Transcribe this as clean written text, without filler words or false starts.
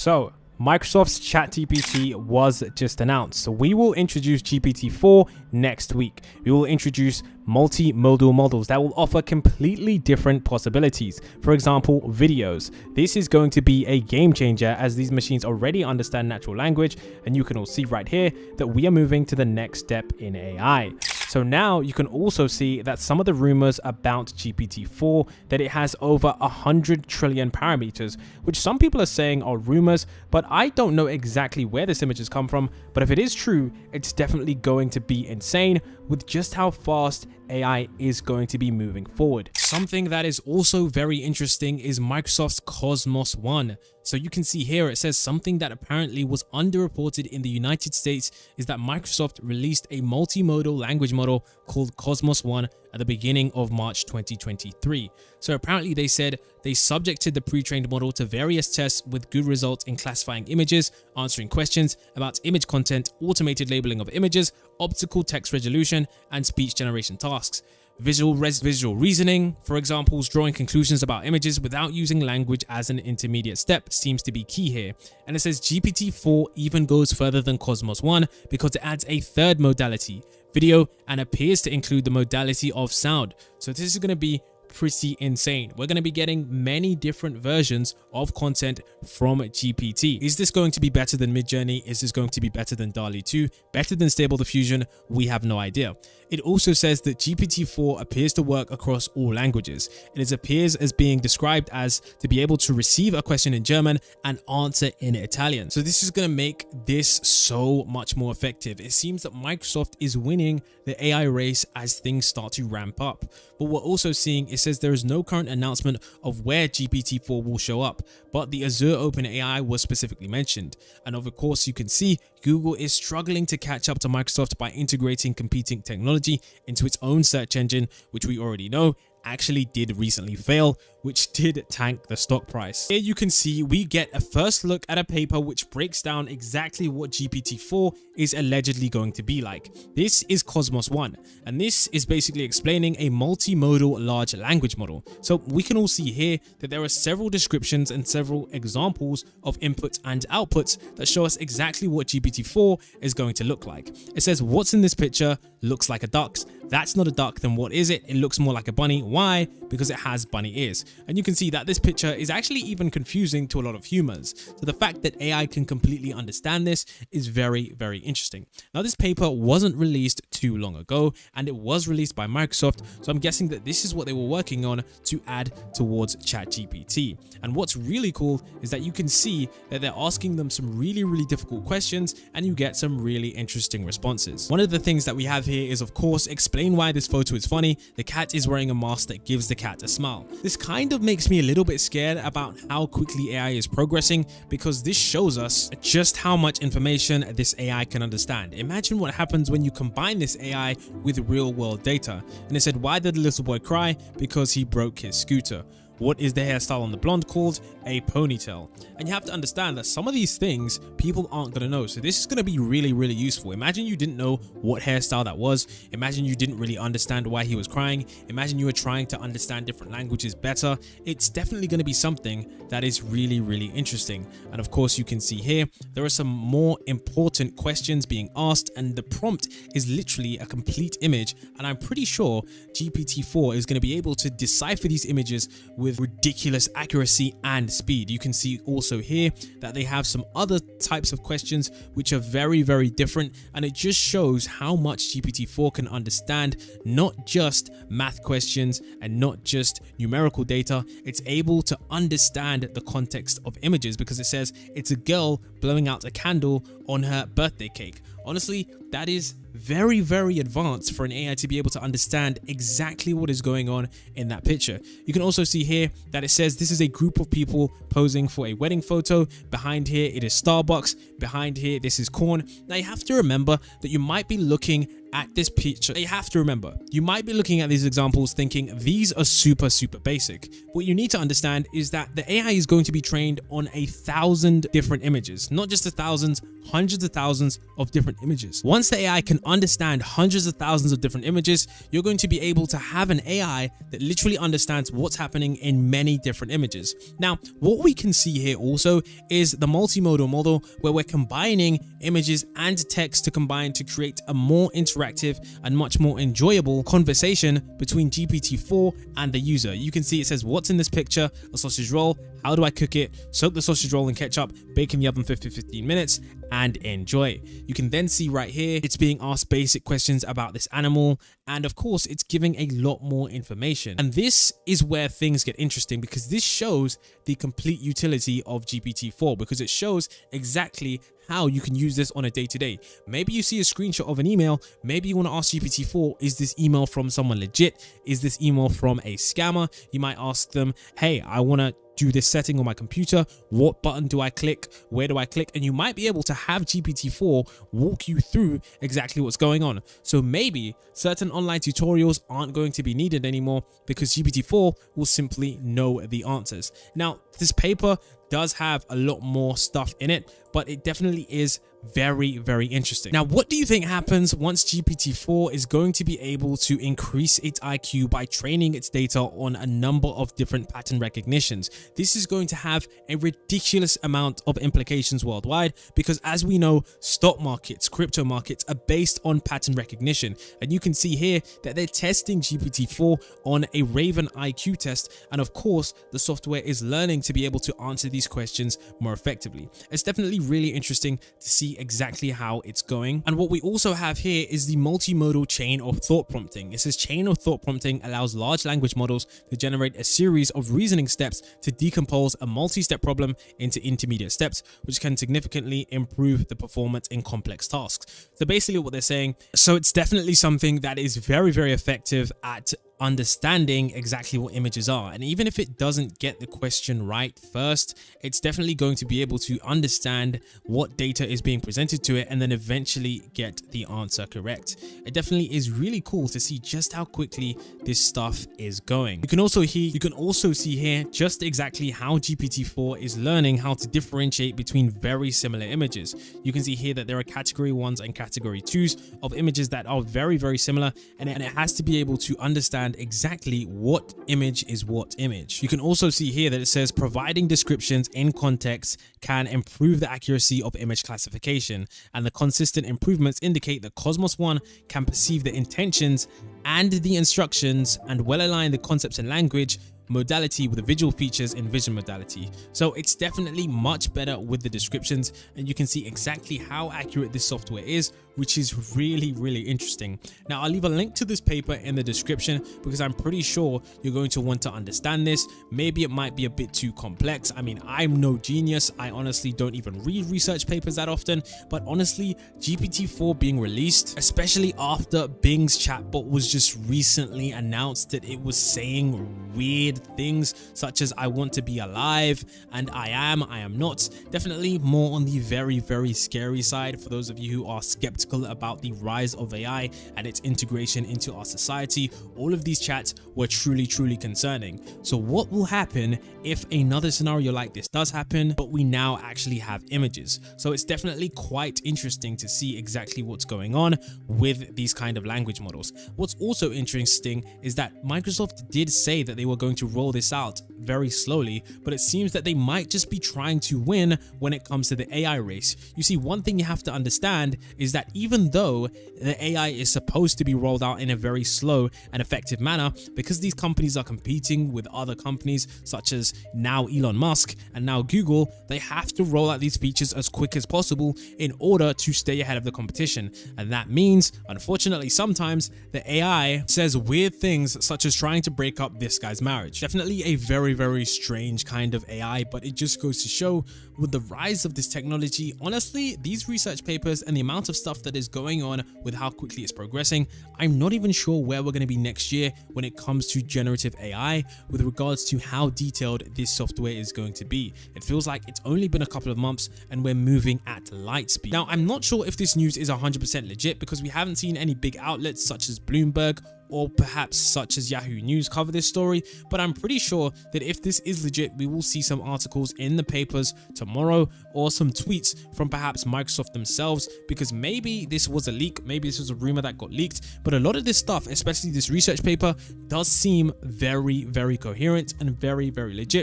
So, Microsoft's ChatGPT was just announced. So we will introduce GPT-4 next week. We will introduce multimodal models that will offer completely different possibilities. For example, videos. This is going to be a game changer as these machines already understand natural language, and you can all see right here that we are moving to the next step in AI. So now you can also see that some of the rumors about GPT-4, that it has over 100 trillion parameters, which some people are saying are rumors, but I don't know exactly where this image has come from. But if it is true, it's definitely going to be insane with just how fast AI is going to be moving forward. Something that is also very interesting is Microsoft's Cosmos One. So you can see here it says something that apparently was underreported in the United States is that Microsoft released a multimodal language model called Cosmos One at the beginning of March 2023. So apparently they said they subjected the pre-trained model to various tests with good results in classifying images, answering questions about image content, automated labeling of images, optical text resolution, and speech generation tasks. Visual reasoning, for example, drawing conclusions about images without using language as an intermediate step seems to be key here. And it says GPT-4 even goes further than Cosmos One because it adds a third modality, video, and appears to include the modality of sound. So this is going to be pretty insane. We're going to be getting many different versions of content from GPT. Is this going to be better than Midjourney? Is this going to be better than DALL-E 2? Better than Stable Diffusion? We have no idea. It also says that GPT-4 appears to work across all languages. It appears as being described as to be able to receive a question in German and answer in Italian. So this is going to make this so much more effective. It seems that Microsoft is winning the AI race as things start to ramp up. But we're also seeing, it says there is no current announcement of where GPT-4 will show up, but the Azure OpenAI was specifically mentioned. And of course, you can see Google is struggling to catch up to Microsoft by integrating competing technology into its own search engine, which we already know actually did recently fail, which did tank the stock price. Here you can see we get a first look at a paper which breaks down exactly what GPT-4 is allegedly going to be like. This is Cosmos One, and this is basically explaining a multimodal large language model. So we can all see here that there are several descriptions and several examples of inputs and outputs that show us exactly what GPT-4 is going to look like. It says what's in this picture looks like a duck. That's not a duck, then what is it? It looks more like a bunny. Why? Because it has bunny ears. And you can see that this picture is actually even confusing to a lot of humans. So the fact that AI can completely understand this is very, very interesting. Now this paper wasn't released too long ago, and it was released by Microsoft. So I'm guessing that this is what they were working on to add towards ChatGPT. And what's really cool is that you can see that they're asking them some really, really difficult questions, and you get some really interesting responses. One of the things that we have here is, of course, explain why this photo is funny. The cat is wearing a mask that gives the cat a smile. This kind of makes me a little bit scared about how quickly AI is progressing, because this shows us just how much information this AI can understand. Imagine what happens when you combine this AI with real world data. And it said, why did the little boy cry? Because he broke his scooter. What is the hairstyle on the blonde called? A ponytail. And you have to understand that some of these things people aren't going to know. So this is going to be really, really useful. Imagine you didn't know what hairstyle that was. Imagine you didn't really understand why he was crying. Imagine you were trying to understand different languages better. It's definitely going to be something that is really, really interesting. And of course, you can see here, there are some more important questions being asked, and the prompt is literally a complete image. And I'm pretty sure GPT-4 is going to be able to decipher these images with ridiculous accuracy and speed. You can see also here that they have some other types of questions which are very, very different, and it just shows how much GPT-4 can understand not just math questions and not just numerical data. It's able to understand the context of images, because it says it's a girl blowing out a candle on her birthday cake. Honestly, that is very, very advanced for an AI to be able to understand exactly what is going on in that picture. You can also see here that it says this is a group of people posing for a wedding photo. Behind here, it is Starbucks. Behind here, this is corn. Now you have to remember that you might be looking at this picture, you have to remember, you might be looking at these examples thinking these are super basic. What you need to understand is that the AI is going to be trained on 1,000 different images, not just 1,000, hundreds of thousands of different images. Once the AI can understand hundreds of thousands of different images, you're going to be able to have an AI that literally understands what's happening in many different images. Now, what we can see here also is the multimodal model, where we're combining images and text to combine to create a more interactive and much more enjoyable conversation between GPT-4 and the user. You can see it says, what's in this picture? A sausage roll. How do I cook it? Soak the sausage roll in ketchup, bake in the oven for 15 minutes, and enjoy. You can then see right here, it's being asked basic questions about this animal. And of course, it's giving a lot more information. And this is where things get interesting, because this shows the complete utility of GPT-4, because it shows exactly how you can use this on a day-to-day. Maybe you see a screenshot of an email. Maybe you want to ask GPT-4, is this email from someone legit? Is this email from a scammer? You might ask them, hey, I want to do this setting on my computer. What button do I click? Where do I click? And you might be able to have GPT-4 walk you through exactly what's going on. So maybe certain online tutorials aren't going to be needed anymore, because GPT-4 will simply know the answers. Now, this paper does have a lot more stuff in it, but it definitely is very interesting. Now, what do you think happens once GPT-4 is going to be able to increase its IQ by training its data on a number of different pattern recognitions? This is going to have a ridiculous amount of implications worldwide, because as we know, stock markets, crypto markets are based on pattern recognition. And you can see here that they're testing GPT-4 on a Raven IQ test. And of course, the software is learning to be able to answer these questions more effectively. It's definitely really interesting to see exactly how it's going. And what we also have here is the multimodal chain of thought prompting. It says chain of thought prompting allows large language models to generate a series of reasoning steps to decompose a multi-step problem into intermediate steps, which can significantly improve the performance in complex tasks. So basically what they're saying, so it's definitely something that is very effective at understanding exactly what images are. And even if it doesn't get the question right first, it's definitely going to be able to understand what data is being presented to it and then eventually get the answer correct. It definitely is really cool to see just how quickly this stuff is going. You can also see here just exactly how GPT-4 is learning how to differentiate between very similar images. You can see here that there are category 1s and category 2s of images that are very similar, and it has to be able to understand exactly what image is what image. You can also see here that it says providing descriptions in context can improve the accuracy of image classification, and the consistent improvements indicate that Cosmos 1 can perceive the intentions and the instructions and well align the concepts and language modality with the visual features in vision modality. So it's definitely much better with the descriptions, and you can see exactly how accurate this software is, which is really interesting. Now, I'll leave a link to this paper in the description, because I'm pretty sure you're going to want to understand this. Maybe it might be a bit too complex. I mean, I'm no genius. I honestly don't even read research papers that often, but honestly, GPT-4 being released, especially after Bing's chatbot was just recently announced that it was saying weird things such as I want to be alive and I am not, definitely more on the very scary side for those of you who are skeptical about the rise of AI and its integration into our society. All of these chats were truly concerning. So what will happen if another scenario like this does happen, but we now actually have images? So it's definitely quite interesting to see exactly what's going on with these kind of language models. What's also interesting is that Microsoft did say that they were going to roll this out very slowly, but it seems that they might just be trying to win when it comes to the AI race. You see, one thing you have to understand is that even though the AI is supposed to be rolled out in a very slow and effective manner, because these companies are competing with other companies such as now Elon Musk and now Google, they have to roll out these features as quick as possible in order to stay ahead of the competition. And that means, unfortunately, sometimes the AI says weird things such as trying to break up this guy's marriage. average. Definitely a very, very strange kind of AI, but it just goes to show with the rise of this technology, honestly, these research papers and the amount of stuff that is going on with how quickly it's progressing, I'm not even sure where we're going to be next year when it comes to generative AI with regards to how detailed this software is going to be. It feels like it's only been a couple of months and we're moving at light speed. Now, I'm not sure if this news is 100% legit because we haven't seen any big outlets such as Bloomberg or perhaps such as Yahoo News cover this story, but I'm pretty sure that if this is legit, we will see some articles in the papers tomorrow or some tweets from perhaps Microsoft themselves, because maybe this was a leak, maybe this was a rumor that got leaked, but a lot of this stuff, especially this research paper, does seem very, very coherent and very, very legit.